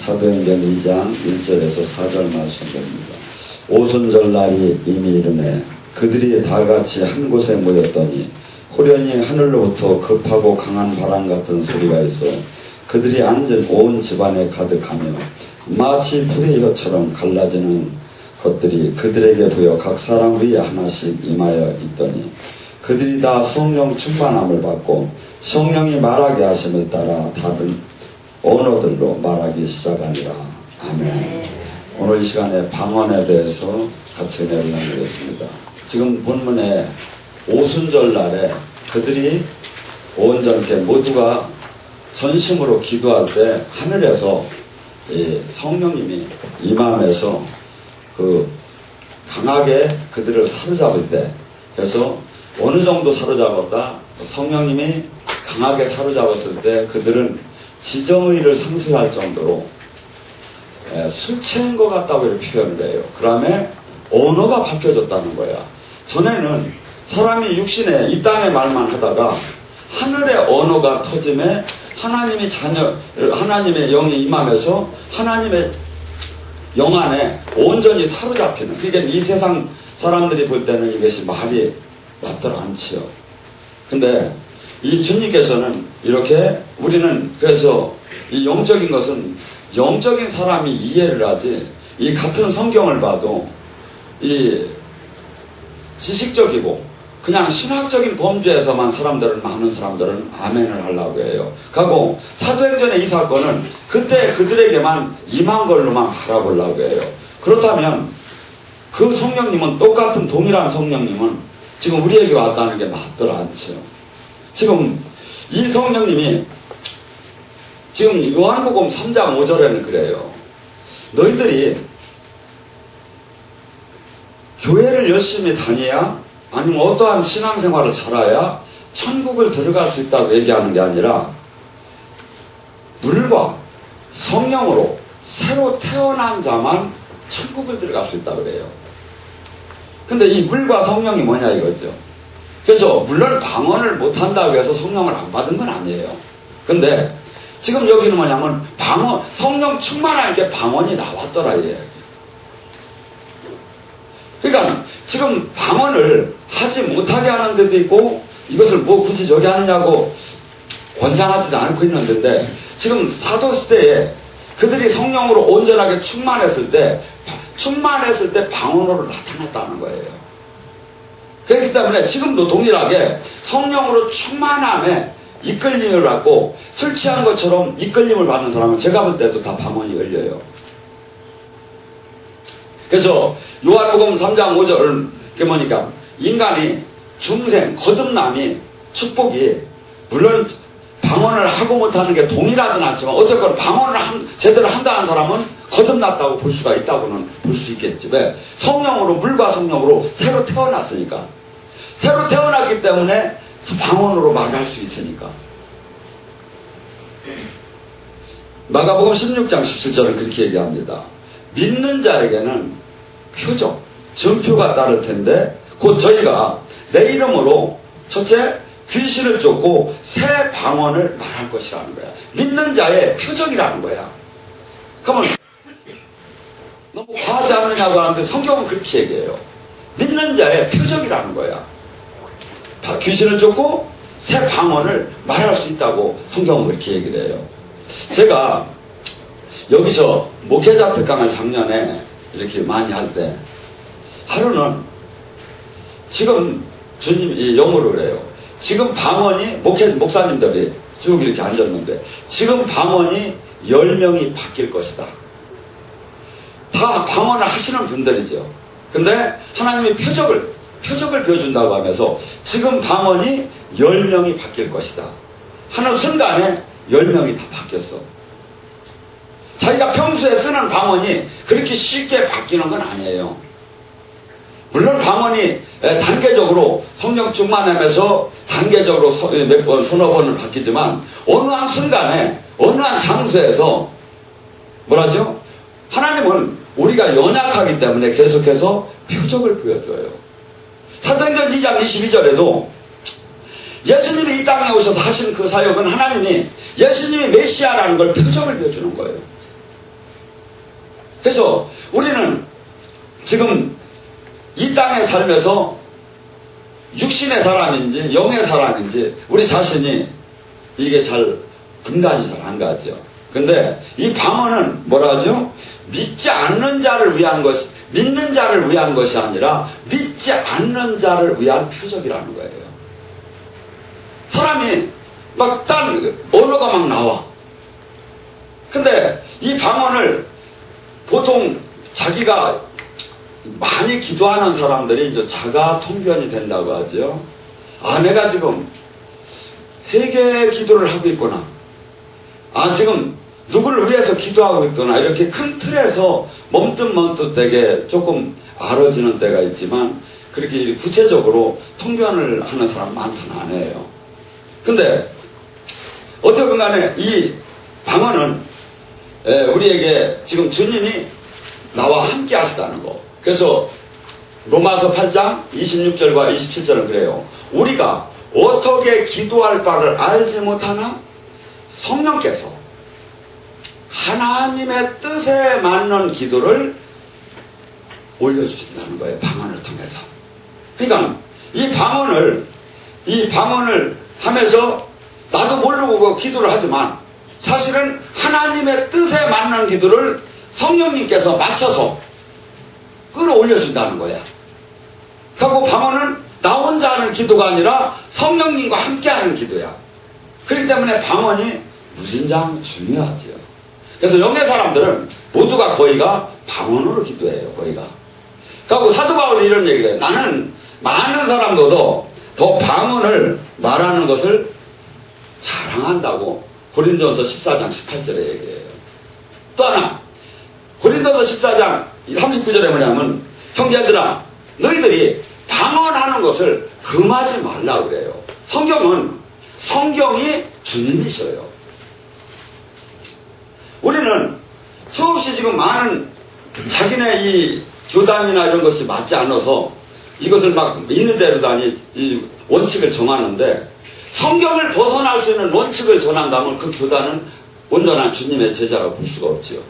사도행전 2장 1절에서 4절 말씀입니다. 오순절 날이 이미 이르매 그들이 다같이 한 곳에 모였더니 호련히 하늘로부터 급하고 강한 바람 같은 소리가 있어 그들이 앉은 온 집안에 가득하며 마치 불의 혀처럼 갈라지는 것들이 그들에게 보여 각 사람 위에 하나씩 임하여 있더니 그들이 다 성령 충만함을 받고 성령이 말하게 하심을 따라 다른 언어들로 말하기 시작하니라. 아멘. 오늘 이 시간에 방언에 대해서 같이 은혜를 나누겠습니다. 지금 본문에 오순절 날에 그들이 온전케 모두가 전심으로 기도할 때 하늘에서 성령님이 임하면서 강하게 그들을 사로잡을 때, 그래서 어느 정도 사로잡았다? 성령님이 강하게 사로잡았을 때 그들은 지정의를 상실할 정도로 술 취한 것 같다고 이렇게 표현을 해요. 그 다음에 언어가 바뀌어졌다는 거야. 전에는 사람이 육신에 이 땅의 말만 하다가 하늘의 언어가 터짐에 하나님의 영이 임하면서 하나님의 영 안에 온전히 사로잡히는, 그러니까 이 세상 사람들이 볼 때는 이것이 말이 맞더라 않지요. 근데 이 주님께서는 이렇게, 우리는 그래서 이 영적인 것은 영적인 사람이 이해를 하지, 이 같은 성경을 봐도 이 지식적이고 그냥 신학적인 범주에서만 많은 사람들은 아멘을 하려고 해요. 하고 사도행전의 이 사건은 그때 그들에게만 임한 걸로만 바라보려고 해요. 그렇다면 그 성령님은 똑같은 동일한 성령님은 지금 우리에게 왔다는 게 맞더라 않지요. 지금 이 성령님이 지금 요한복음 3장 5절에는 그래요. 너희들이 교회를 열심히 다녀야, 아니면 어떠한 신앙생활을 잘해야 천국을 들어갈 수 있다고 얘기하는 게 아니라 물과 성령으로 새로 태어난 자만 천국을 들어갈 수 있다고 그래요. 근데 이 물과 성령이 뭐냐 이거죠. 그래서 물론 방언을 못한다고 해서 성령을 안 받은 건 아니에요. 근데 지금 여기는 뭐냐면 성령 충만하게 방언이 나왔더라 이게. 그러니까 지금 방언을 하지 못하게 하는 데도 있고, 이것을 뭐 굳이 저기 하느냐고 권장하지도 않고 있는데, 지금 사도시대에 그들이 성령으로 온전하게 충만했을 때 방언으로 나타났다는 거예요. 그렇기 때문에 지금도 동일하게 성령으로 충만함에 이끌림을 받고 술 취한 것처럼 이끌림을 받는 사람은 제가 볼 때도 다 방언이 열려요. 그래서 요한복음 3장 5절은 그게 뭐니까, 인간이 중생, 거듭남이, 축복이, 물론 방언을 하고 못하는 게 동일하든 않지만 어쨌거나 방언을 제대로 한다는 사람은 거듭났다고 볼 수가 있다고는 볼 수 있겠지. 왜? 성령으로, 물과 성령으로 새로 태어났으니까. 새로 태어났기 때문에 방언으로 말할 수 있으니까. 마가복음 16장 17절은 그렇게 얘기합니다. 믿는 자에게는 표적, 증표가 따를 텐데 곧 저희가 내 이름으로 첫째 귀신을 쫓고 새 방언을 말할 것이라는 거야. 믿는 자의 표적이라는 거야. 그러면 너무 과하지 않느냐고 하는데 성경은 그렇게 얘기해요. 믿는 자의 표적이라는 거야. 귀신을 쫓고 새 방언을 말할 수 있다고 성경은 그렇게 얘기를 해요. 제가 여기서 목회자 특강을 작년에 이렇게 많이 할 때 하루는 지금 주님이 영어로 그래요. 지금 방언이 목사님들이 쭉 이렇게 앉았는데 지금 방언이 10명이 바뀔 것이다. 다 방언을 하시는 분들이죠. 근데 하나님이 표적을 보여준다고 하면서 지금 방언이 10명이 바뀔 것이다 하는 순간에 10명이 다 바뀌었어. 자기가 평소에 쓰는 방언이 그렇게 쉽게 바뀌는 건 아니에요. 물론 방언이 단계적으로 성령 충만하면서 단계적으로 몇 번, 서너 번을 바뀌지만 어느 한 순간에 어느 한 장소에서 뭐라죠? 하나님은 우리가 연약하기 때문에 계속해서 표적을 보여줘요. 사도행전 2장 22절에도 예수님이 이 땅에 오셔서 하신 그 사역은 하나님이 예수님이 메시아라는 걸 표적을 보여주는 거예요. 그래서 우리는 지금 이 땅에 살면서 육신의 사람인지 영의 사람인지 우리 자신이 이게 잘 분간이 잘 안 가죠. 근데 이 방언은 뭐라 하죠? 믿지 않는 자를 위한 것이, 믿는 자를 위한 것이 아니라 믿지 않는 자를 위한 표적이라는 거예요. 사람이 막 딴 언어가 막 나와. 근데 이 방언을 보통 자기가 많이 기도하는 사람들이 이제 자가 통변이 된다고 하죠. 아, 내가 지금 회개 기도를 하고 있구나. 아, 지금 누구를 위해서 기도하고 있구나. 이렇게 큰 틀에서 멈칫멈칫되게 조금 알아지는 때가 있지만 그렇게 구체적으로 통변을 하는 사람 많다는 안 해요. 근데 어쨌든 간에 이 방언은 우리에게 지금 주님이 나와 함께 하시다는 거. 그래서 로마서 8장 26절과 27절은 그래요. 우리가 어떻게 기도할 바를 알지 못하나 성령께서 하나님의 뜻에 맞는 기도를 올려주신다는 거예요. 방언을 통해서. 그러니까 이 방언을 하면서 나도 모르고 기도를 하지만 사실은 하나님의 뜻에 맞는 기도를 성령님께서 맞춰서 끌어올려준다는 거야. 그리고 방언은 나 혼자 하는 기도가 아니라 성령님과 함께하는 기도야. 그렇기 때문에 방언이 무진장 중요하죠. 그래서 영의 사람들은 모두가 거의가 방언으로 기도해요. 거의가. 그리고 사도 바울이 이런 얘기를 해요. 나는 많은 사람들도 더 방언을 말하는 것을 자랑한다고 고린도전서 14장 18절에 얘기해요. 또 하나 고린도전서 14장 39절에 뭐냐면 형제들아 너희들이 방언하는 것을 금하지 말라고 그래요. 성경이 주님이셔요. 우리는 수없이 지금 많은 자기네 이 교단이나 이런 것이 맞지 않아서 이것을 막 있는 대로 이 원칙을 정하는데 성경을 벗어날 수 있는 원칙을 전한다면 그 교단은 온전한 주님의 제자라고 볼 수가 없지요.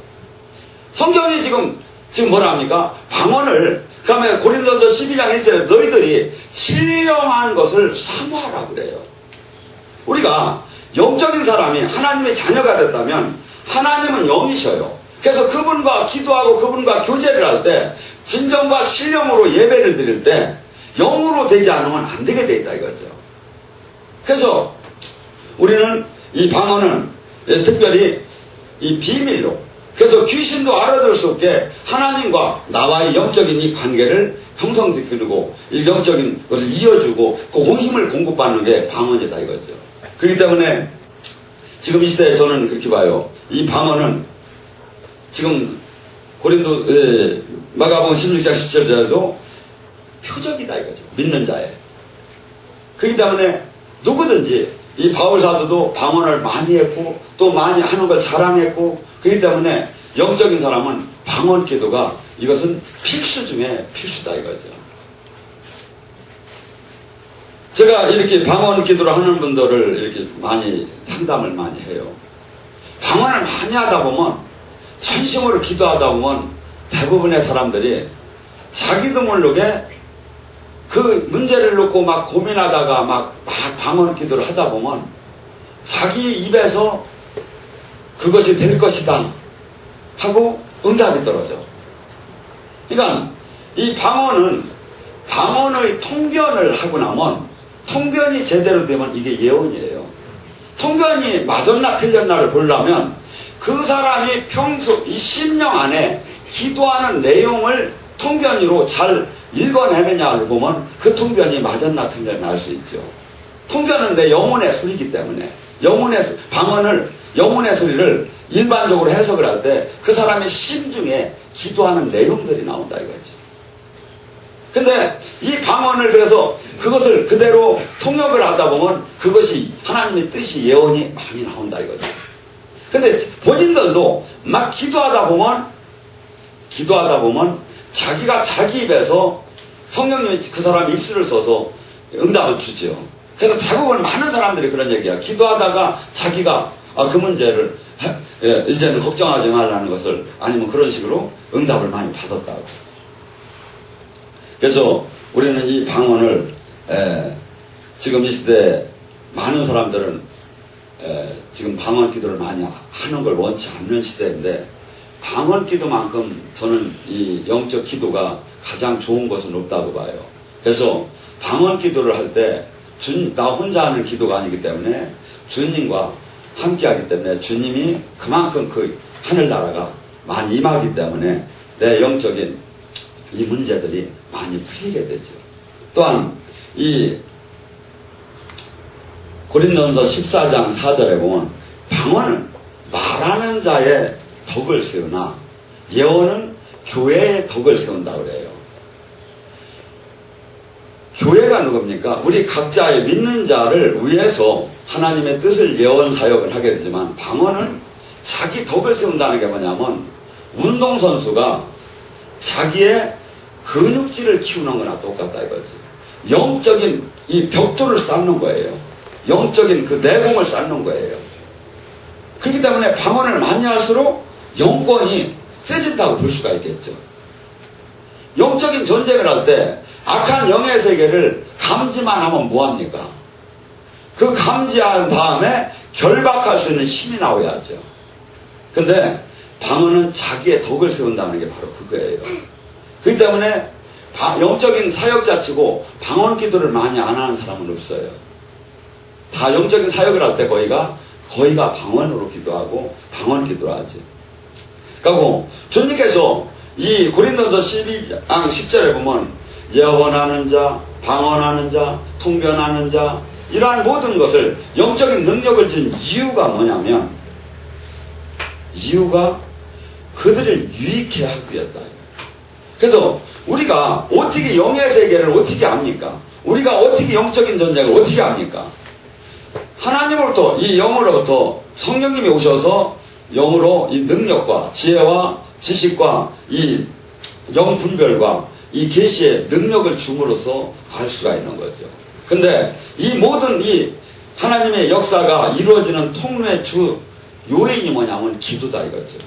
성경이 지금 뭐라 합니까? 방언을 그다음에 고린도전서 12장 1절에 너희들이 신령한 것을 사모하라 그래요. 우리가 영적인 사람이 하나님의 자녀가 됐다면 하나님은 영이셔요. 그래서 그분과 기도하고 그분과 교제를 할 때 진정과 신령으로 예배를 드릴 때 영으로 되지 않으면 안 되게 돼 있다 이거죠. 그래서 우리는 이 방언은 특별히 이 비밀로 그래서 귀신도 알아들 수 없게 하나님과 나와의 영적인 이 관계를 형성시키고 영적인 것을 이어주고 그 힘을 공급받는 게 방언이다 이거죠. 그렇기 때문에 지금 이 시대에 저는 그렇게 봐요. 이 방언은 지금 고린도 마가복음 16장 17절에도 표적이다 이거죠. 믿는 자에. 그렇기 때문에 누구든지 이 바울 사도도 방언을 많이 했고 또 많이 하는 걸 자랑했고 그렇기 때문에 영적인 사람은 방언 기도가 이것은 필수 중에 필수다 이거죠. 제가 이렇게 방언 기도를 하는 분들을 이렇게 많이 상담을 많이 해요. 방언을 많이 하다 보면 전심으로 기도하다 보면 대부분의 사람들이 자기도 모르게 그 문제를 놓고 막 고민하다가 막 방언 기도를 하다 보면 자기 입에서 그것이 될 것이다 하고 응답이 떨어져. 그러니까 이 방언의 통변을 하고 나면 통변이 제대로 되면 이게 예언이에요. 통변이 맞았나 틀렸나를 보려면 그 사람이 평소 이 심령 안에 기도하는 내용을 통변으로 잘 읽어내느냐를 보면 그 통변이 맞았나 틀렸나 알 수 있죠. 통변은 내 영혼의 소리이기 때문에 방언을 영혼의 소리를 일반적으로 해석을 할 때 그 사람의 심중에 기도하는 내용들이 나온다 이거죠. 근데 이 방언을 그래서 그것을 그대로 통역을 하다 보면 그것이 하나님의 뜻이 예언이 많이 나온다 이거죠. 근데 본인들도 막 기도하다 보면 자기가 자기 입에서 성령님이 그 사람 입술을 써서 응답을 주죠. 그래서 대부분 많은 사람들이 그런 얘기야. 기도하다가 자기가 그 문제를 예, 이제는 걱정하지 말라는 것을 아니면 그런 식으로 응답을 많이 받았다고. 그래서 우리는 이 방언을 지금 이 시대에 많은 사람들은 지금 방언 기도를 많이 하는 걸 원치 않는 시대인데 방언 기도만큼 저는 이 영적 기도가 가장 좋은 것은 없다고 봐요. 그래서 방언 기도를 할 때 나 혼자 하는 기도가 아니기 때문에 주님과 함께 하기 때문에 주님이 그만큼 그 하늘나라가 많이 임하기 때문에 내 영적인 이 문제들이 많이 풀리게 되죠. 또한 이 고린도전서 14장 4절에 보면 방언은 말하는 자의 덕을 세우나 예언은 교회의 덕을 세운다고 그래요. 교회가 누굽니까? 우리 각자의 믿는 자를 위해서 하나님의 뜻을 예언 사역을 하게 되지만 방언은 자기 덕을 세운다는 게 뭐냐면 운동선수가 자기의 근육질을 키우는 거나 똑같다 이거지. 영적인 이 벽돌을 쌓는 거예요. 영적인 그 내공을 쌓는 거예요. 그렇기 때문에 방언을 많이 할수록 영권이 세진다고 볼 수가 있겠죠. 영적인 전쟁을 할 때 악한 영의 세계를 감지만 하면 뭐합니까? 그 감지한 다음에 결박할 수 있는 힘이 나와야죠. 근데 방언은 자기의 덕을 세운다는 게 바로 그거예요. 그렇기 때문에 영적인 사역자 치고 방언 기도를 많이 안 하는 사람은 없어요. 다 영적인 사역을 할 때 거의가 방언으로 기도하고 방언 기도를 하지. 그리고 주님께서 이 고린도전서 12장 10절에 보면 예언하는 자, 방언하는 자, 통변하는 자 이러한 모든 것을 영적인 능력을 준 이유가 뭐냐면 이유가 그들을 유익해 하기 위해다. 그래서 우리가 어떻게 영의 세계를 어떻게 합니까? 우리가 어떻게 영적인 전쟁을 어떻게 합니까? 하나님으로부터 이 영으로부터 성령님이 오셔서 영으로 이 능력과 지혜와 지식과 이 영분별과 이 계시의 능력을 줌으로써 알 수가 있는 거죠. 근데 이 모든 이 하나님의 역사가 이루어지는 통로의 주 요인이 뭐냐면 기도다 이거죠.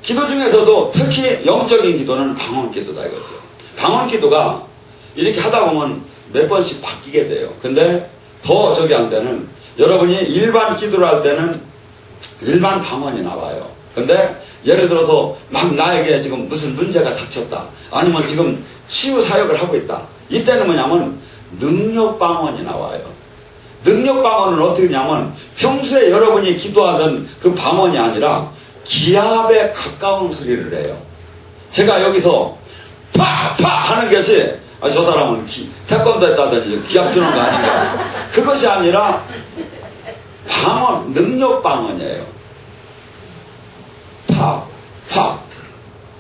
기도 중에서도 특히 영적인 기도는 방언 기도다 이거죠. 방언 기도가 이렇게 하다 보면 몇 번씩 바뀌게 돼요. 근데 더 저기 한 때는 여러분이 일반 기도를 할 때는 일반 방언이 나와요. 근데 예를 들어서 막 나에게 지금 무슨 문제가 닥쳤다. 아니면 지금 치유 사역을 하고 있다. 이때는 뭐냐면 능력 방언이 나와요. 능력 방언은 어떻게 하냐면 평소에 여러분이 기도하던 그 방언이 아니라 기압에 가까운 소리를 해요. 제가 여기서 파! 하는 것이 저 사람은 태권도 했다든지 기합 주는 거 아닌가. 그것이 아니라 방언, 능력 방언이에요.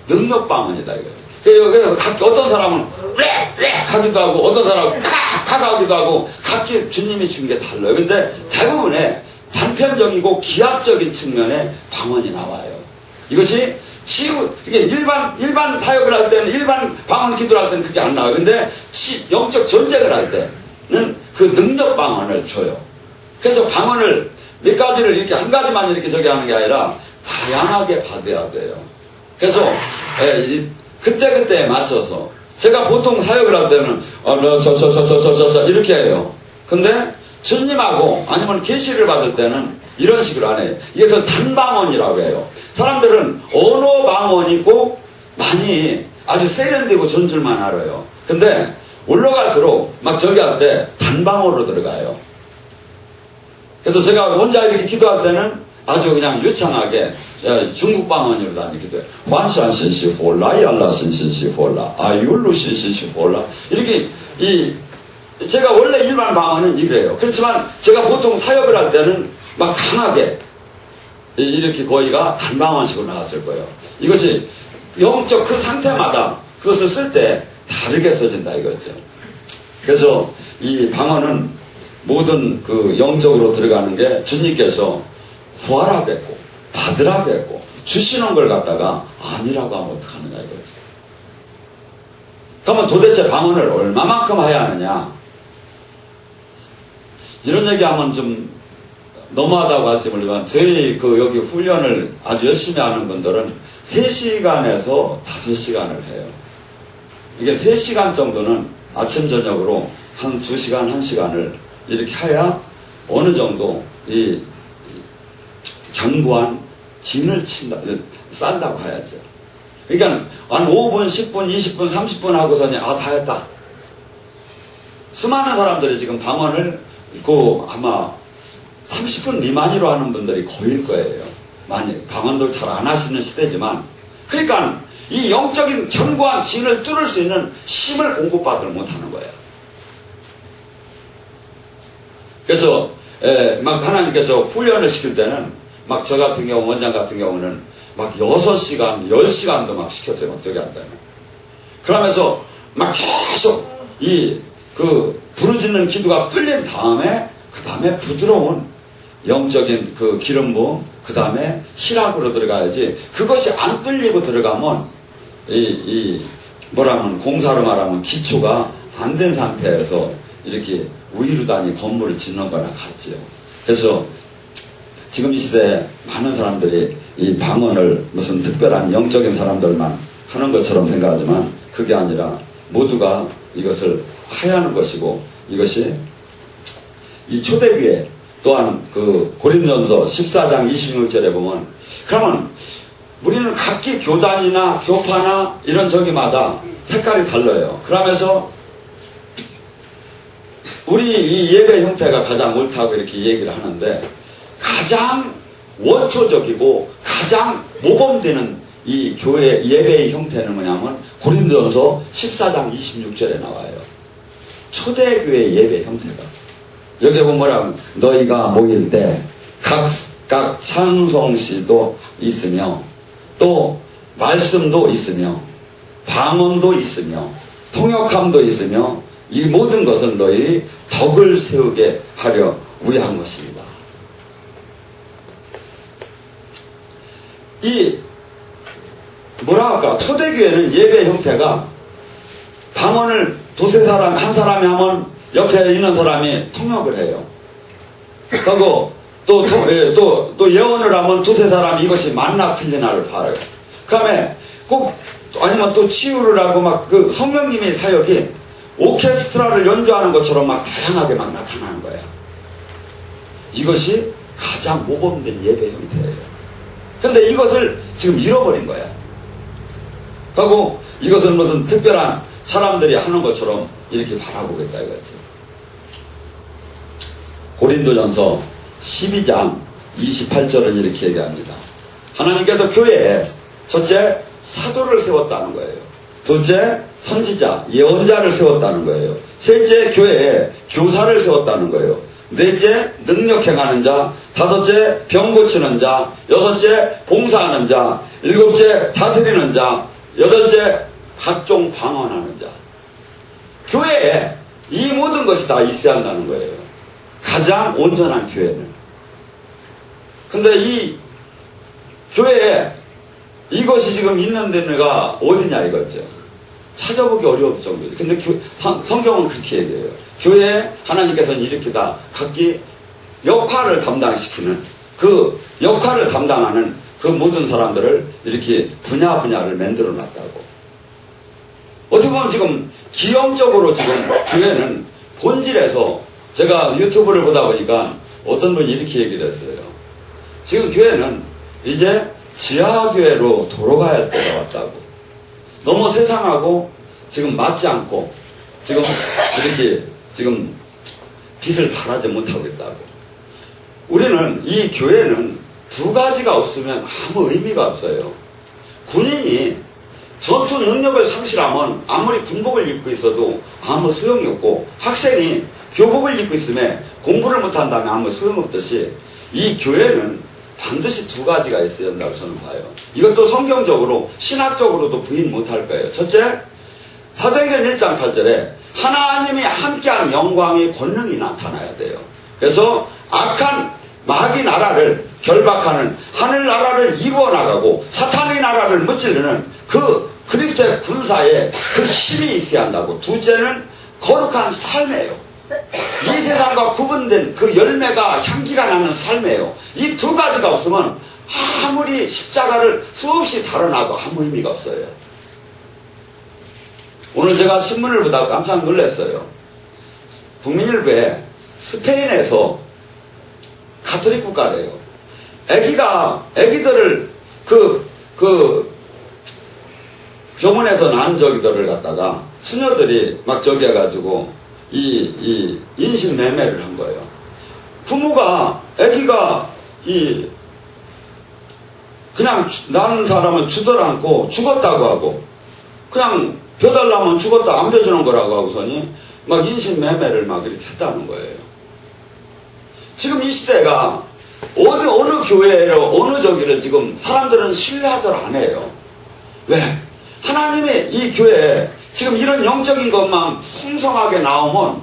능력 방언이다 이거죠. 그래서 어떤 사람은 하기도 하고 어떤 사람은 하기도 하고 각기 주님이 준 게 달라요. 근데 대부분의 단편적이고 기압적인 측면의 방언이 나와요. 이것이 이게 일반 사역을 할 때는 일반 방언 기도를 할 때는 그게 안 나와요. 근데 영적 전쟁을 할 때는 그 능력 방언을 줘요. 그래서 방언을 몇 가지를 이렇게 한 가지만 이렇게 저기 하는 게 아니라 다양하게 받아야 돼요. 그래서 그때그때에 맞춰서 제가 보통 사역을 할 때는 이렇게 해요. 근데 주님하고 아니면 계시를 받을 때는 이런 식으로 안 해요. 이게 저 단방언이라고 해요. 사람들은 언어 방언이 꼭 많이 아주 세련되고 전줄만 알아요. 근데 올라갈수록 막 저기 할 때 단방언으로 들어가요. 그래서 제가 혼자 이렇게 기도할 때는 아주 그냥 유창하게 중국 방언으로 다니기도 해요. 환산신시 홀라, yar라신시 홀라, 아율루신시 홀라. 이렇게 제가 원래 일반 방언은 이래요. 그렇지만 제가 보통 사역을 할 때는 막 강하게 이렇게 거의가 단방언식으로 나갔을 거예요. 이것이 영적 그 상태마다 그것을 쓸 때 다르게 써진다 이거죠. 그래서 이 방언은 모든 그 영적으로 들어가는 게 주님께서 구하라고 했고 받으라고 했고 주시는 걸 갖다가 아니라고 하면 어떡하느냐 이거죠. 그러면 도대체 방언을 얼마만큼 해야 하느냐, 이런 얘기하면 좀 너무하다고 할지 모르지만 저희 여기 훈련을 아주 열심히 하는 분들은 3시간에서 5시간을 해요. 이게 3시간 정도는 아침 저녁으로 한 2시간 1시간을 이렇게 해야 어느 정도 이 견고한 진을 싼다고 해야죠. 그러니까 한 5분, 10분, 20분, 30분 하고서는 다 했다. 수많은 사람들이 지금 방언을 아마 30분 미만으로 하는 분들이 거일 거예요. 많이 방언도 잘 안 하시는 시대지만, 그러니까 이 영적인 견고한 진을 뚫을 수 있는 힘을 공급받을 못하는 거예요. 그래서 막 하나님께서 훈련을 시킬 때는 막 저 같은 경우, 원장 같은 경우는 막 6시간, 10시간도 막 시켰어요. 막 저기 한다면. 그러면서 막 계속 부르짖는 기도가 뚫린 다음에, 그 다음에 부드러운 영적인 기름 부음, 그 다음에 희락으로 들어가야지. 그것이 안 뚫리고 들어가면, 공사로 말하면 기초가 안 된 상태에서 이렇게 우이루다니 건물을 짓는 거나 같지요. 그래서 지금 이 시대에 많은 사람들이 이 방언을 무슨 특별한 영적인 사람들만 하는 것처럼 생각하지만 그게 아니라 모두가 이것을 해야 하는 것이고, 이것이 이 초대교회 또한 고린도전서 14장 26절에 보면, 그러면 우리는 각기 교단이나 교파나 이런 저기마다 색깔이 달라요. 그러면서 우리 이 예배 형태가 가장 옳다고 이렇게 얘기를 하는데, 가장 원초적이고 가장 모범되는 이 교회 예배의 형태는 뭐냐면 고린도전서 14장 26절에 나와요. 초대교회 예배 형태가. 여기 보면 뭐라고, 너희가 모일 때 각각 찬송시도 있으며 또 말씀도 있으며 방언도 있으며 통역함도 있으며 이 모든 것은 너희 덕을 세우게 하려 위한 것입니다. 초대교회는 예배 형태가 방언을 한 사람이 하면 옆에 있는 사람이 통역을 해요. 그리고 또 예언을 하면 두세 사람이 이것이 맞나 틀리나를 봐요. 그 다음에 아니면 또 치유를 하고 성령님의 사역이 오케스트라를 연주하는 것처럼 다양하게 나타나는 거예요. 이것이 가장 모범된 예배 형태예요. 근데 이것을 지금 잃어버린 거야. 그리고 이것을 무슨 특별한 사람들이 하는 것처럼 이렇게 바라보겠다 이거지. 고린도전서 12장 28절은 이렇게 얘기합니다. 하나님께서 교회에 첫째 사도를 세웠다는 거예요. 둘째 선지자, 예언자를 세웠다는 거예요. 셋째 교회에 교사를 세웠다는 거예요. 넷째 능력 행하는 자, 다섯째 병 고치는 자, 여섯째 봉사하는 자, 일곱째 다스리는 자, 여덟째 각종 방언하는 자. 교회에 이 모든 것이 다 있어야 한다는 거예요. 가장 온전한 교회는. 근데 이 교회에 이것이 지금 있는 데가 어디냐 이거죠. 찾아보기 어려울 정도예요. 근데 성경은 그렇게 얘기해요. 교회에 하나님께서는 이렇게 다 각기 역할을 담당시키는, 그 역할을 담당하는 그 모든 사람들을 이렇게 분야를 만들어 놨다고. 어떻게 보면 지금 기형적으로 지금 교회는 본질에서, 제가 유튜브를 보다 보니까 어떤 분이 이렇게 얘기를 했어요. 지금 교회는 이제 지하교회로 돌아가야 할 때가 왔다고. 너무 세상하고 지금 맞지 않고 지금 이렇게 지금 빛을 발하지 못하고 있다고. 우리는 이 교회는 두 가지가 없으면 아무 의미가 없어요. 군인이 전투 능력을 상실하면 아무리 군복을 입고 있어도 아무 소용이 없고, 학생이 교복을 입고 있으면 공부를 못한다면 아무 소용없듯이 이 교회는 반드시 두 가지가 있어야 한다고 저는 봐요. 이것도 성경적으로 신학적으로도 부인 못할 거예요. 첫째, 사도행전 1장 8절에 하나님이 함께한 영광의 권능이 나타나야 돼요. 그래서 악한 마귀 나라를 결박하는 하늘나라를 이루어 나가고 사탄의 나라를 무찌르는 그 그리스도의 군사에 그 힘이 있어야 한다고. 둘째는 거룩한 삶이에요. 이 세상과 구분된 그 열매가 향기가 나는 삶이에요. 이 두 가지가 없으면 아무리 십자가를 수없이 다뤄놔도 아무 의미가 없어요. 오늘 제가 신문을 보다가 깜짝 놀랐어요. 국민일보에 스페인에서 가톨릭 국가래요. 애기들을 교문에서 난 저기들을 갖다가 수녀들이 막 저기 해가지고 이 인신매매를 한 거예요. 부모가 애기가 그냥 낳은 사람은 주들 않고 죽었다고 하고 그냥 벼달라면 죽었다 안 벼주는 거라고 하고서니 막 인신매매를 막 이렇게 했다는 거예요. 지금 이 시대가 어느 교회로 어느 저기를 지금 사람들은 신뢰하들 안 해요. 왜? 하나님의 이 교회에 지금 이런 영적인 것만 풍성하게 나오면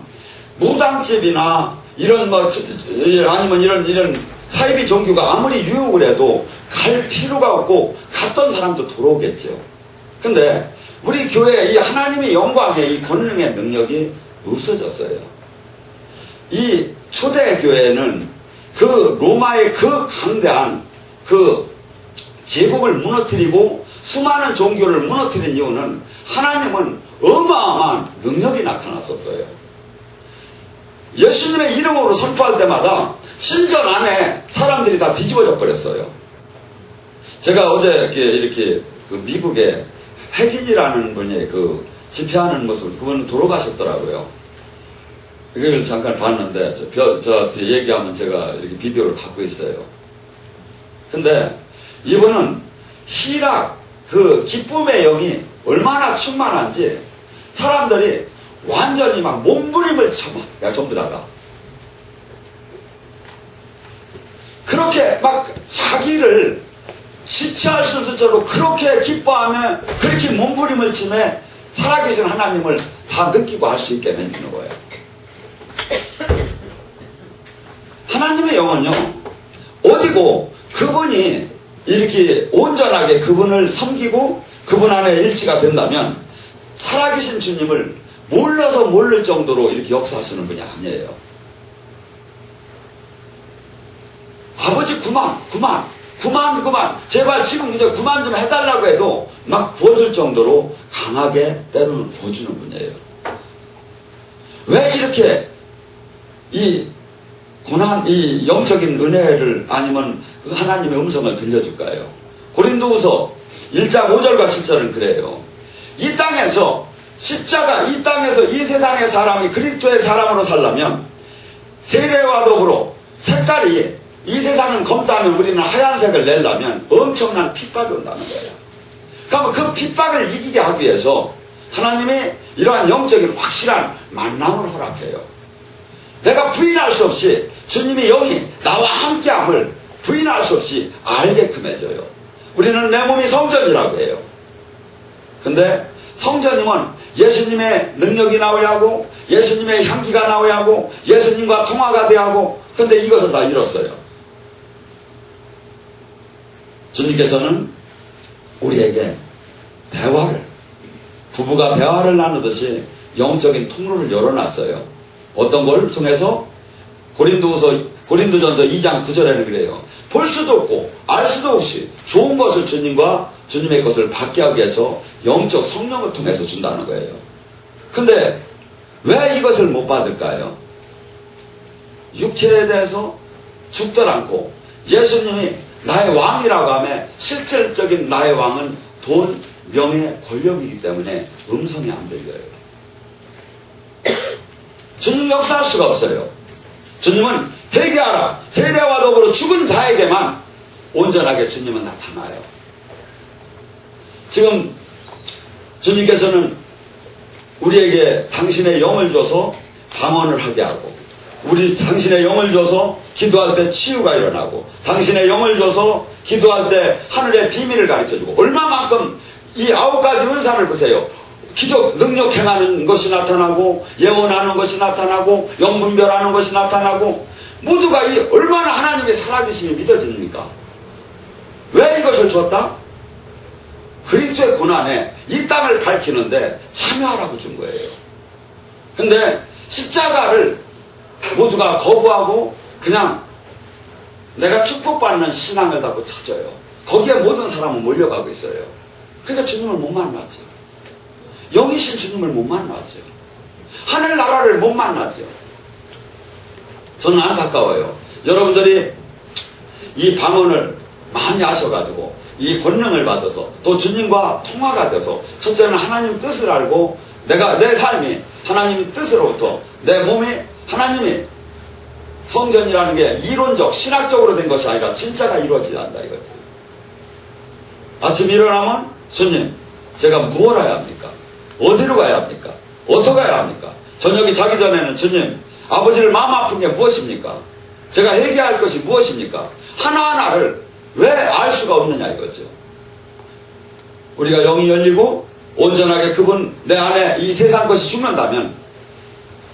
무당집이나 이런 아니면 이런 사이비 종교가 아무리 유혹을 해도 갈 필요가 없고 갔던 사람도 돌아오겠죠. 근데 우리 교회에 이 하나님의 영광의 이 권능의 능력이 없어졌어요. 이 초대교회는 그 로마의 그 강대한 그 제국을 무너뜨리고 수많은 종교를 무너뜨린 이유는 하나님은 어마어마한 능력이 나타났었어요. 예수님의 이름으로 선포할 때마다 신전 안에 사람들이 다 뒤집어져 버렸어요. 제가 어제 이렇게 그 미국의 핵인이라는 분이 그 집회하는 모습을 그분은 돌아가셨더라고요. 이걸 잠깐 봤는데 저한테 얘기하면 제가 이렇게 비디오를 갖고 있어요. 근데 이분은 희락 그 기쁨의 영이 얼마나 충만한지 사람들이 완전히 막 몸부림을 쳐봐. 야, 전부 다가. 그렇게 막 자기를 지체할 수 없을 정도로 그렇게 기뻐하며 그렇게 몸부림을 치며 살아계신 하나님을 다 느끼고 할 수 있게 만드는 거예요. 하나님의 영은요, 어디고 그분이 이렇게 온전하게 그분을 섬기고 그분 안에 일치가 된다면 살아계신 주님을 몰라서 모를 정도로 이렇게 역사하시는 분이 아니에요. 아버지 그만 제발 지금 이제 그만 좀 해달라고 해도 막 부어줄 정도로 강하게 때로는 부어주는 분이에요. 왜 이렇게 이 고난, 이 영적인 은혜를 아니면 하나님의 음성을 들려줄까요? 고린도후서 1장 5절과 7절은 그래요. 이 땅에서 십자가, 이 땅에서 이 세상의 사람이 그리스도의 사람으로 살려면 세대와 더불어 색깔이 이 세상은 검다면 우리는 하얀색을 내려면 엄청난 핍박이 온다는 거예요. 그러면 그 핍박을 이기게 하기 위해서 하나님이 이러한 영적인 확실한 만남을 허락해요. 내가 부인할 수 없이 주님의 영이 나와 함께함을 부인할 수 없이 알게끔 해줘요. 우리는 내 몸이 성전이라고 해요. 근데 성전이면 예수님의 능력이 나와야 하고 예수님의 향기가 나와야 하고 예수님과 통화가 돼야 하고 근데 이것을 다 잃었어요. 주님께서는 우리에게 대화를 부부가 대화를 나누듯이 영적인 통로를 열어놨어요. 어떤 걸 통해서? 고린도전서 2장 9절에는 그래요. 볼 수도 없고 알 수도 없이 좋은 것을 주님과 주님의 것을 받게 하기 위해서 영적 성령을 통해서 준다는 거예요. 근데 왜 이것을 못 받을까요? 육체에 대해서 죽들 않고 예수님이 나의 왕이라고 하면 실질적인 나의 왕은 돈, 명예, 권력이기 때문에 음성이 안 들려요. 주님이 역사할 수가 없어요. 주님은 회개하라. 세대와 더불어 죽은 자에게만 온전하게 주님은 나타나요. 지금 주님께서는 우리에게 당신의 영을 줘서 방언을 하게 하고 당신의 영을 줘서 기도할 때 치유가 일어나고 당신의 영을 줘서 기도할 때 하늘의 비밀을 가르쳐주고 얼마만큼 이 9가지 은사를 보세요. 기적 능력 행하는 것이 나타나고 예언하는 것이 나타나고 영분별하는 것이 나타나고 모두가 이 얼마나 하나님의 살아계심이 믿어집니까? 왜 이것을 줬다? 그리스도의 고난에 이 땅을 밝히는데 참여하라고 준 거예요. 근데 십자가를 모두가 거부하고 그냥 내가 축복받는 신앙을 갖고 찾아요. 거기에 모든 사람은 몰려가고 있어요. 그러니까 주님을 못 만나죠. 영이신 주님을 못 만나죠. 하늘나라를 못 만나죠. 저는 안타까워요. 여러분들이 이 방언을 많이 하셔가지고 이 권능을 받아서 또 주님과 통화가 돼서 첫째는 하나님 뜻을 알고 내가 내 삶이 하나님의 뜻으로부터 내 몸이 하나님이 성전이라는 게 이론적 신학적으로 된 것이 아니라 진짜가 이루어지지 않는다 이거죠. 아침 일어나면 주님 제가 무엇을 해야 합니까? 어디로 가야 합니까? 어떻게 가야 합니까? 저녁이 자기 전에는 주님 아버지를 마음 아픈 게 무엇입니까? 제가 회개할 것이 무엇입니까? 하나하나를 왜 알 수가 없느냐 이거죠. 우리가 영이 열리고 온전하게 그분 내 안에 이 세상 것이 죽는다면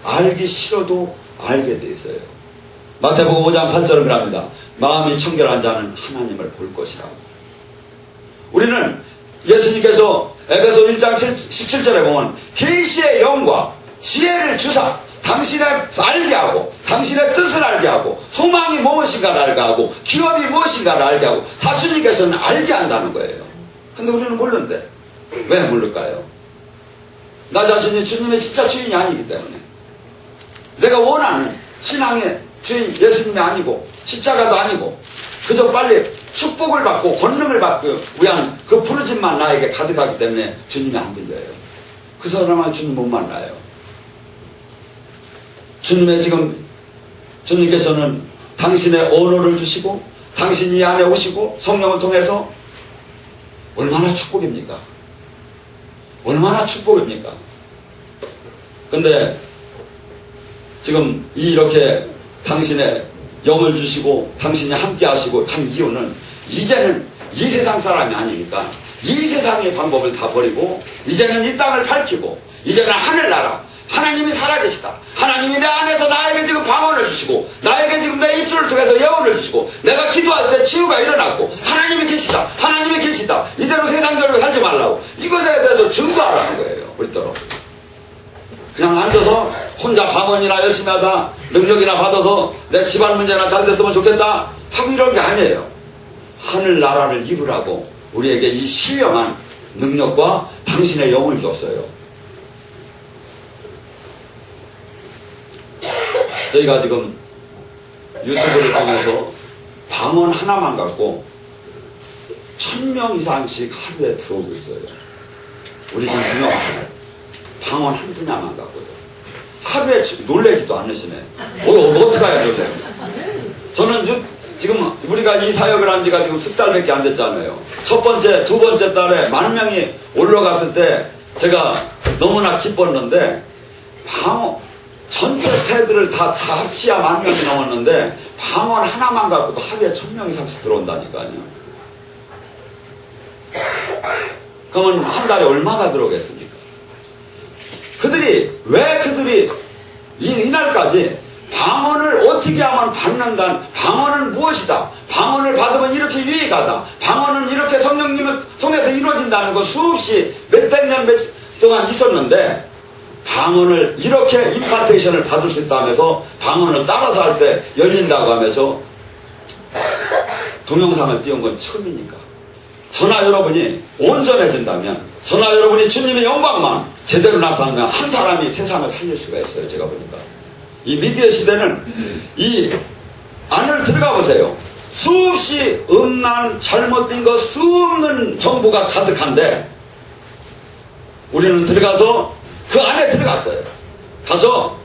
알기 싫어도 알게 돼 있어요. 마태복음 5장 8절은 그럽니다. 마음이 청결한 자는 하나님을 볼 것이라고. 우리는 예수님께서 에베소 1장 17절에 보면 계시의 영과 지혜를 주사 당신의 알게 하고 당신의 뜻을 알게 하고 소망이 무엇인가를 알게 하고 기업이 무엇인가를 알게 하고 다 주님께서는 알게 한다는 거예요. 근데 우리는 모르는데 왜 모를까요? 나 자신이 주님의 진짜 주인이 아니기 때문에 내가 원하는 신앙의 주인 예수님이 아니고 십자가도 아니고 그저 빨리 축복을 받고 권능을 받고 위한 그 부르짐만 나에게 가득하기 때문에 주님이 안 들려요. 그 사람은 주님 못 만나요. 주님께서는 당신의 언어를 주시고 당신이 이 안에 오시고 성령을 통해서 얼마나 축복입니까? 얼마나 축복입니까? 근데 지금 이렇게 당신의 영을 주시고 당신이 함께 하시고 한 이유는 이제는 이 세상 사람이 아니니까 이 세상의 방법을 다 버리고 이제는 이 땅을 밝히고 이제는 하늘나라 하나님이 살아계시다. 하나님이 내 안에서 나에게 지금 방언을 주시고 나에게 지금 내 입술을 통해서 예언을 주시고 내가 기도할 때 치유가 일어났고 하나님이 계시다. 하나님이 계시다. 이대로 세상적으로 살지 말라고 이것에 대해서 증거하라는 거예요. 우리처럼 그냥 앉아서 혼자 방언이나 열심히 하다 능력이나 받아서 내 집안 문제나 잘 됐으면 좋겠다 하고 이런 게 아니에요. 하늘나라를 이루라고 우리에게 이 신령한 능력과 당신의 영을 줬어요. 저희가 지금 유튜브를 통해서 방언 하나만 갖고 1000명 이상씩 하루에 들어오고 있어요. 우리 지금 유명하잖아요. 방언 한 분야만 갖고도 하루에 놀래지도 않으시네. 어떻게 해야 놀래? 저는 지금 우리가 이 사역을 한 지가 지금 10달밖에 안 됐잖아요. 첫 번째, 두 번째 달에 10,000명이 올라갔을 때 제가 너무나 기뻤는데 방언 전체 패드를 다 합치야 10,000명이 넘었는데 방언 하나만 갖고도 하루에 1000명 이상씩 들어온다니까요. 그러면 한 달에 얼마가 들어오겠습니까? 왜 그들이 이날까지 방언을 어떻게 하면 받는다, 방언은 무엇이다, 방언을 받으면 이렇게 유익하다, 방언은 이렇게 성령님을 통해서 이루어진다는 거 수없이 몇백 년 동안 있었는데 방언을 이렇게 임파테이션을 받을 수 있다면서 방언을 따라서 할 때 열린다고 하면서 동영상을 띄운 건 처음이니까 저나 여러분이 온전해진다면 저나 여러분이 주님의 영광만 제대로 나타나면 한 사람이 세상을 살릴 수가 있어요. 제가 보니까 이 미디어 시대는 이 안을 들어가 보세요. 수없이 음란 잘못된 거 수없는 정보가 가득한데 우리는 들어가서 그 안에 들어갔어요. 가서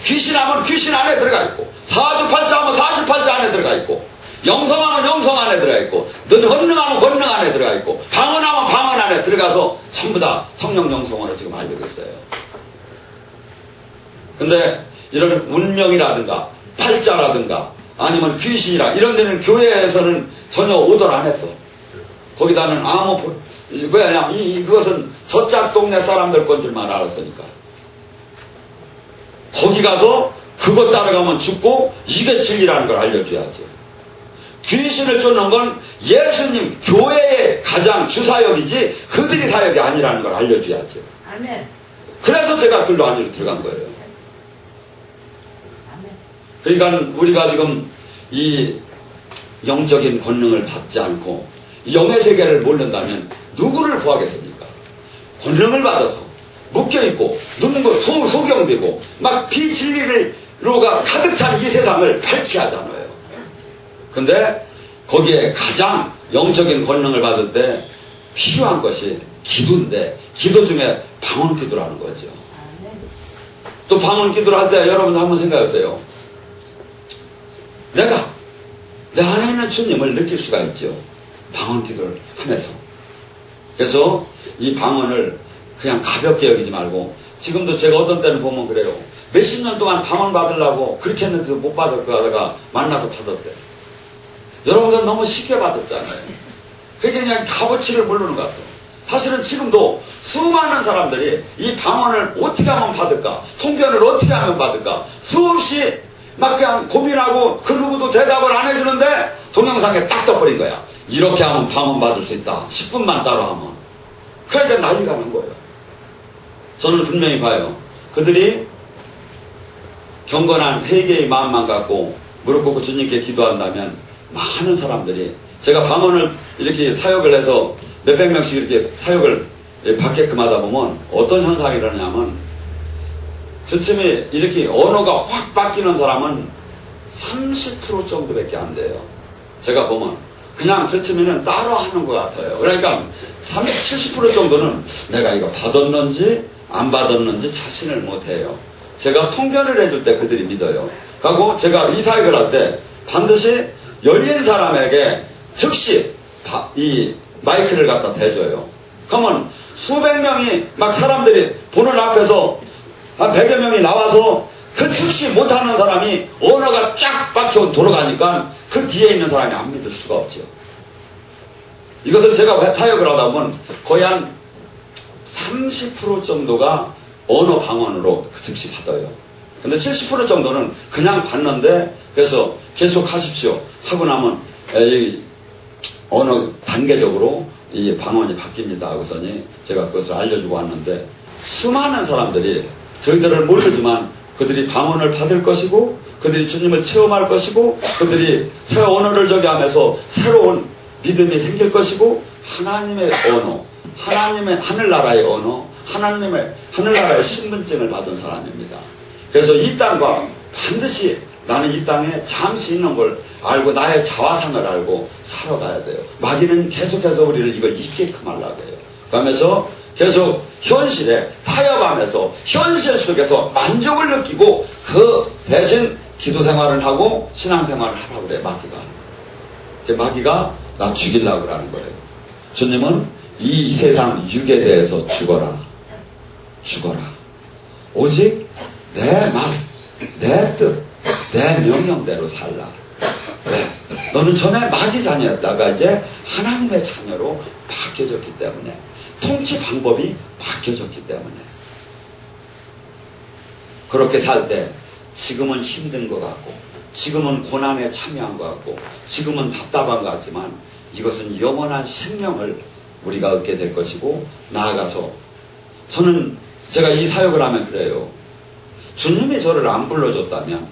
귀신하면 귀신 안에 들어가 있고 사주팔자 하면 사주팔자 안에 들어가 있고 영성하면 영성 안에 들어가 있고 권능하면 권능 안에 들어가 있고 방언하면 방언 안에 들어가서 전부 다 성령 영성으로 지금 알려고 있어요. 근데 이런 운명이라든가 팔자라든가 아니면 귀신이라 이런 데는 교회에서는 전혀 오더를 안 했어. 거기다는 아무 왜냐 그것은 저짝 동네 사람들 건 줄만 알았으니까 거기 가서 그것 따라가면 죽고 이게 진리라는 걸 알려줘야죠. 귀신을 쫓는 건 예수님 교회의 가장 주사역이지 그들이 사역이 아니라는 걸 알려줘야죠. 아멘. 그래서 제가 글로 안으로 들어간 거예요. 그러니까 우리가 지금 이 영적인 권능을 받지 않고 영의 세계를 모른다면 누구를 구하겠습니까? 권능을 받아서 묶여있고 눈도 소경되고 막 비진리로가 가득 찬 이 세상을 밝게 하잖아요. 근데 거기에 가장 영적인 권능을 받을 때 필요한 것이 기도인데 기도 중에 방언 기도라는 거죠. 또 방언 기도를 할 때 여러분 한번 생각해보세요. 내가 내 안에 있는 주님을 느낄 수가 있죠. 방언 기도를 하면서. 그래서 이 방언을 그냥 가볍게 여기지 말고, 지금도 제가 어떤 때는 보면 그래요. 몇십 년 동안 방언 받으려고 그렇게 했는데도 못 받을 거 하다가 만나서 받았대. 여러분들 너무 쉽게 받았잖아요. 그게 그냥 값어치를 모르는 것 같아요. 사실은 지금도 수많은 사람들이 이 방언을 어떻게 하면 받을까, 통변을 어떻게 하면 받을까, 수없이 막 그냥 고민하고 그 누구도 대답을 안 해주는데 동영상에 딱 떠버린 거야. 이렇게 하면 방언 받을 수 있다. 10분만 따로 하면. 그러니까 난리가 난 거예요. 저는 분명히 봐요. 그들이 경건한 회개의 마음만 갖고 무릎 꿇고 주님께 기도한다면 많은 사람들이, 제가 방언을 이렇게 사역을 해서 몇백 명씩 이렇게 사역을 받게끔 하다 보면 어떤 현상이 일어나냐면, 저쯤에 이렇게 언어가 확 바뀌는 사람은 30% 정도밖에 안 돼요. 제가 보면 그냥 저쯤에는 따로 하는 것 같아요. 그러니까 30, 70% 정도는 내가 이거 받았는지 안 받았는지 자신을 못해요. 제가 통변을 해줄 때 그들이 믿어요. 그리고 제가 이 사역을 할 때 반드시 열린 사람에게 즉시 이 마이크를 갖다 대줘요. 그러면 수백 명이 막 사람들이 보는 앞에서 한 100여 명이 나와서 그 즉시 못하는 사람이 언어가 쫙 박혀 돌아가니까 그 뒤에 있는 사람이 안 믿을 수가 없죠. 이것을 제가 사역을 하다 보면 거의 한 30% 정도가 언어 방언으로 즉시 받아요. 근데 70% 정도는 그냥 받는데, 그래서 계속 하십시오 하고 나면 어느 단계적으로 이 방언이 바뀝니다 하고서니 제가 그것을 알려주고 왔는데, 수많은 사람들이 저희들을 모르지만 그들이 방언을 받을 것이고 그들이 주님을 체험할 것이고 그들이 새 언어를 저기 하면서 새로운 믿음이 생길 것이고, 하나님의 언어, 하나님의 하늘나라의 언어, 하나님의 하늘나라의 신분증을 받은 사람입니다. 그래서 이 땅과 반드시 나는 이 땅에 잠시 있는 걸 알고 나의 자화상을 알고 살아가야 돼요. 마귀는 계속해서 우리를 이걸 잊게끔 하려고 해요. 그러면서 계속 현실에 타협하면서 현실 속에서 만족을 느끼고 그 대신 기도 생활을 하고 신앙 생활을 하라고 그래, 마귀가. 마귀가 나 죽이려고 하는 거예요. 주님은 이 세상 육에 대해서 죽어라. 오직 내 말, 내 뜻, 내 명령대로 살라. 네. 너는 전에 마귀 자녀였다가 이제 하나님의 자녀로 바뀌어졌기 때문에, 통치 방법이 바뀌어졌기 때문에. 그렇게 살 때 지금은 힘든 것 같고, 지금은 고난에 참여한 것 같고, 지금은 답답한 것 같지만 이것은 영원한 생명을 우리가 얻게 될 것이고, 나아가서 저는 제가 이 사역을 하면 그래요. 주님이 저를 안 불러줬다면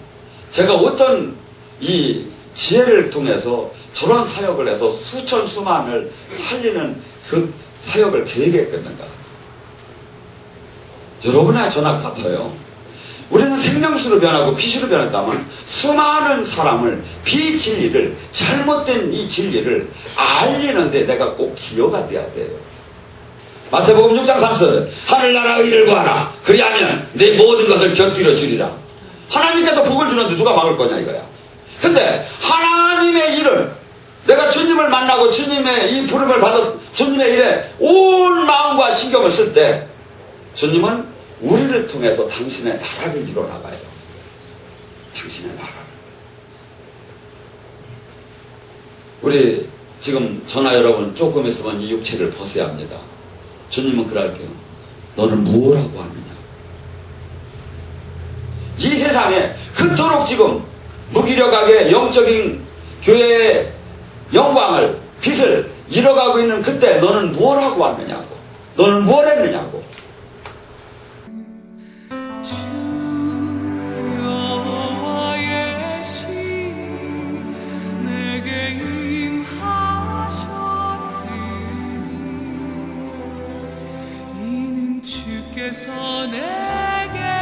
제가 어떤 이 지혜를 통해서 저런 사역을 해서 수천 수만을 살리는 그 사역을 계획했겠는가. 여러분의 전화 같아요. 우리는 생명수로 변하고 피수로 변했다면 수많은 사람을, 비진리를, 잘못된 이 진리를 알리는데 내가 꼭 기여가 돼야 돼요. 마태복음 6장 3절, 하늘나라 의를 구하라. 그리하면 내 모든 것을 곁들여 주리라. 하나님께서 복을 주는데 누가 막을 거냐 이거야. 근데 하나님의 일은, 내가 주님을 만나고 주님의 이 부름을 받아 주님의 일에 온 마음과 신경을 쓸 때 주님은 우리를 통해서 당신의 나라를 이뤄나가요. 당신의 나라를. 우리 지금 전화 여러분 조금 있으면 이 육체를 벗어야 합니다. 주님은 그럴게요. 너는 무엇라고 하느냐. 이 세상에 그토록 지금 무기력하게 영적인 교회의 영광을, 빛을 잃어가고 있는 그때 너는 무엇라고 하느냐고. 너는 무엇 했느냐고. 주 여호와의 내게